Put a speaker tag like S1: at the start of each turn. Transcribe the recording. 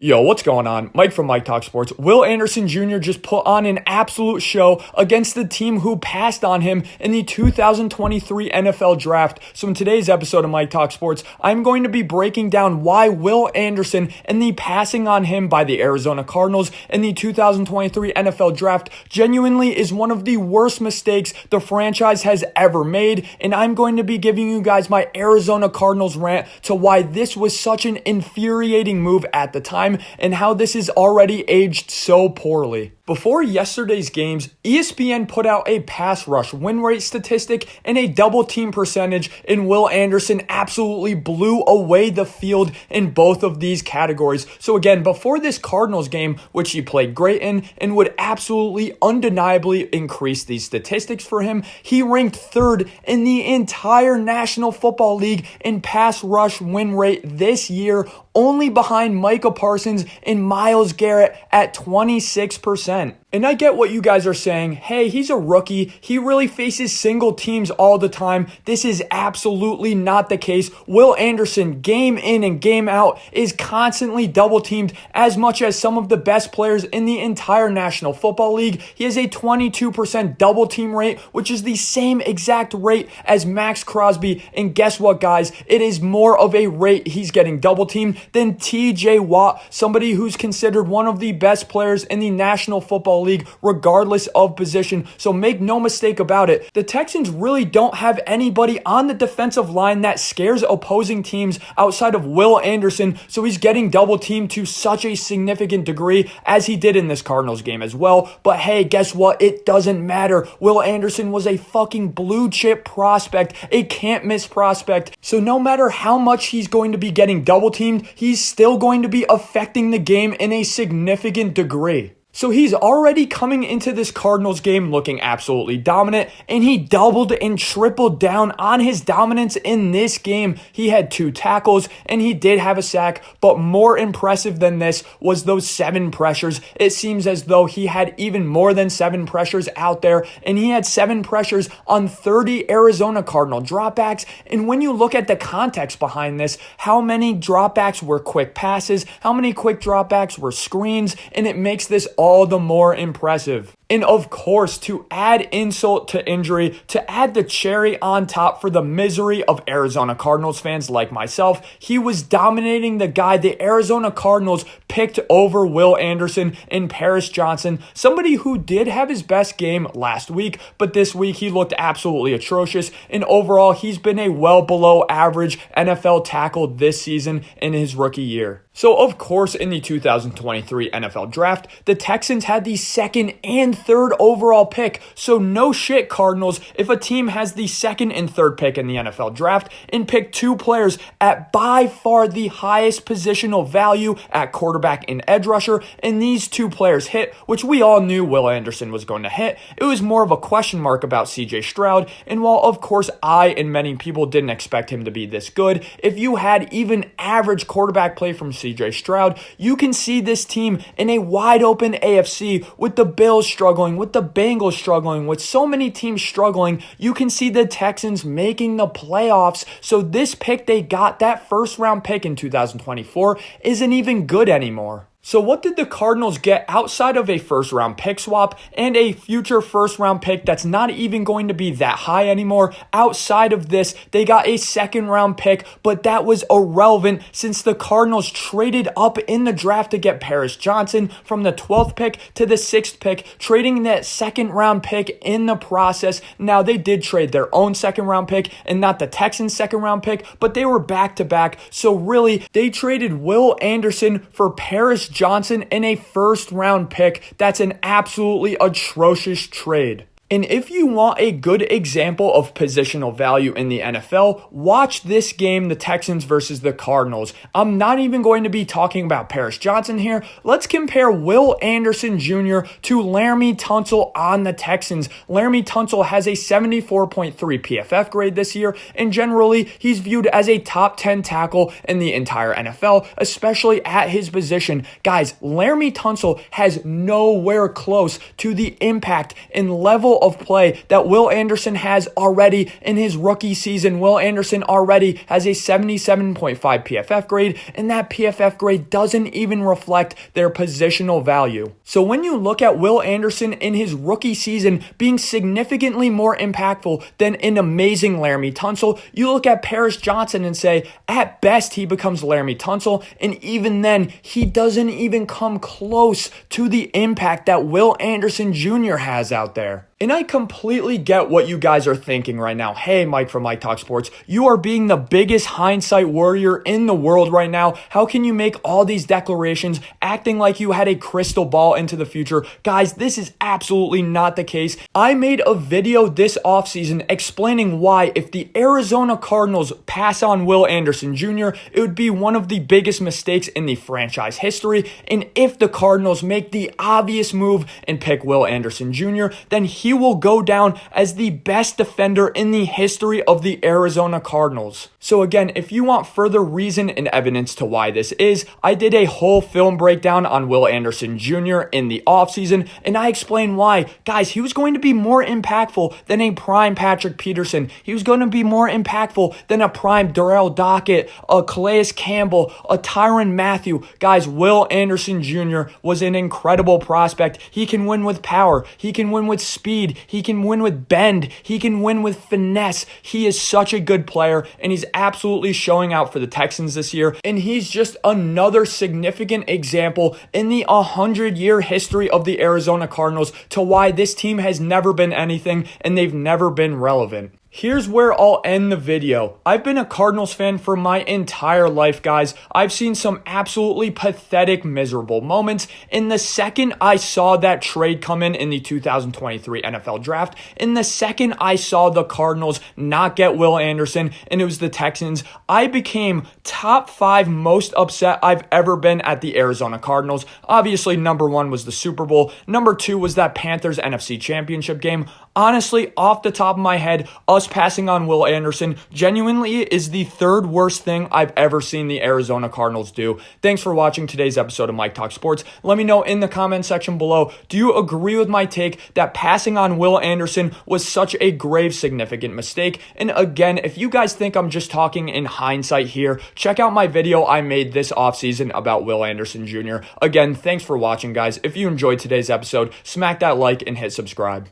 S1: Yo, what's going on? Mike from Mike Talk Sports. Will Anderson Jr. just put on an absolute show against the team who passed on him in the 2023 NFL Draft. So in today's episode of Mike Talk Sports, I'm going to be breaking down why Will Anderson and the passing on him by the Arizona Cardinals in the 2023 NFL Draft genuinely is one of the worst mistakes the franchise has ever made. And I'm going to be giving you guys my Arizona Cardinals rant to why this was such an infuriating move at the time, and how this is already aged so poorly. Before yesterday's games, ESPN put out a pass rush win rate statistic and a double team percentage, and Will Anderson absolutely blew away the field in both of these categories. So again, before this Cardinals game, which he played great in and would absolutely undeniably increase these statistics for him, he ranked third in the entire National Football League in pass rush win rate this year, only behind Micah Parsons and Myles Garrett at 26%. And I get what you guys are saying. Hey, he's a rookie. He really faces single teams all the time. This is absolutely not the case. Will Anderson, game in and game out, is constantly double teamed as much as some of the best players in the entire National Football League. He has a 22% double team rate, which is the same exact rate as Max Crosby. And guess what, guys? It is more of a rate he's getting double teamed than TJ Watt, somebody who's considered one of the best players in the National Football League, regardless of position. So make no mistake about it, the Texans really don't have anybody on the defensive line that scares opposing teams outside of Will Anderson. So he's getting double teamed to such a significant degree, as he did in this Cardinals game as well. But hey, guess what? It doesn't matter. Will Anderson was a fucking blue chip prospect, a can't miss prospect. So no matter how much he's going to be getting double teamed, he's still going to be affecting the game in a significant degree. So he's already coming into this Cardinals game looking absolutely dominant, and he doubled and tripled down on his dominance in this game. He had 2 tackles, and he did have a sack, but more impressive than this was those 7 pressures. It seems as though he had even more than 7 pressures out there, and he had 7 pressures on 30 Arizona Cardinal dropbacks. And when you look at the context behind this, how many dropbacks were quick passes, how many quick dropbacks were screens, and it makes this all the more impressive. And of course, to add insult to injury, to add the cherry on top for the misery of Arizona Cardinals fans like myself, he was dominating the guy the Arizona Cardinals picked over Will Anderson and Paris Johnson, somebody who did have his best game last week, but this week he looked absolutely atrocious, and overall he's been a well below average NFL tackle this season in his rookie year. So of course, in the 2023 NFL Draft, the Texans had the 2nd and 3rd overall pick. So no shit, Cardinals, if a team has the 2nd and 3rd pick in the NFL Draft and pick 2 players at by far the highest positional value at quarterback and edge rusher, and these 2 players hit, which we all knew Will Anderson was going to hit, it was more of a question mark about CJ Stroud. And while of course I and many people didn't expect him to be this good, if you had even average quarterback play from CJ Stroud, you can see this team in a wide open AFC with the Bills struggling, with the Bengals struggling, with so many teams struggling. You can see the Texans making the playoffs. So this pick they got, that 1st round pick in 2024, isn't even good anymore. So what did the Cardinals get outside of a 1st round pick swap and a future 1st round pick that's not even going to be that high anymore? Outside of this, they got a 2nd round pick, but that was irrelevant since the Cardinals traded up in the draft to get Paris Johnson from the 12th pick to the 6th pick, trading that 2nd round pick in the process. Now they did trade their own 2nd round pick and not the Texans' 2nd round pick, but they were back to back. So really, they traded Will Anderson for Paris Johnson in a 1st round pick. That's an absolutely atrocious trade. And if you want a good example of positional value in the NFL, watch this game, the Texans versus the Cardinals. I'm not even going to be talking about Paris Johnson here. Let's compare Will Anderson Jr. to Laramie Tunsil on the Texans. Laramie Tunsil has a 74.3 PFF grade this year, and generally he's viewed as a top 10 tackle in the entire NFL, especially at his position. Guys, Laramie Tunsil has nowhere close to the impact and level of play that Will Anderson has already in his rookie season. Will Anderson already has a 77.5 PFF grade, and that PFF grade doesn't even reflect their positional value. So when you look at Will Anderson in his rookie season being significantly more impactful than an amazing Laremy Tunsil, you look at Paris Johnson and say, at best, he becomes Laremy Tunsil, and even then, he doesn't even come close to the impact that Will Anderson Jr. has out there. And I completely get what you guys are thinking right now. Hey, Mike from Mike Talk Sports, you are being the biggest hindsight warrior in the world right now. How can you make all these declarations acting like you had a crystal ball into the future? Guys, this is absolutely not the case. I made a video this offseason explaining why if the Arizona Cardinals pass on Will Anderson Jr., it would be one of the biggest mistakes in the franchise history. And if the Cardinals make the obvious move and pick Will Anderson Jr., then he will go down as the best defender in the history of the Arizona Cardinals. So again, if you want further reason and evidence to why this is, I did a whole film breakdown on Will Anderson Jr. in the offseason, and I explained why. Guys, he was going to be more impactful than a prime Patrick Peterson. He was going to be more impactful than a prime Darrell Dockett, a Calais Campbell, a Tyrann Mathieu. Guys, Will Anderson Jr. was an incredible prospect. He can win with power. He can win with speed. He can win with bend. He can win with finesse. He is such a good player, and he's absolutely showing out for the Texans this year. And he's just another significant example in the 100-year history of the Arizona Cardinals to why this team has never been anything and they've never been relevant. Here's where I'll end the video. I've been a Cardinals fan for my entire life, guys. I've seen some absolutely pathetic, miserable moments. And the second I saw that trade come in the 2023 NFL Draft, and the second I saw the Cardinals not get Will Anderson, and it was the Texans, I became top 5 most upset I've ever been at the Arizona Cardinals. Obviously, number 1 was the Super Bowl. Number 2 was that Panthers NFC Championship game. Honestly, off the top of my head, us passing on Will Anderson genuinely is the 3rd worst thing I've ever seen the Arizona Cardinals do. Thanks for watching today's episode of Mike Talk Sports. Let me know in the comment section below, do you agree with my take that passing on Will Anderson was such a grave, significant mistake? And again, if you guys think I'm just talking in hindsight here, check out my video I made this offseason about Will Anderson Jr. Again, thanks for watching, guys. If you enjoyed today's episode, smack that like and hit subscribe.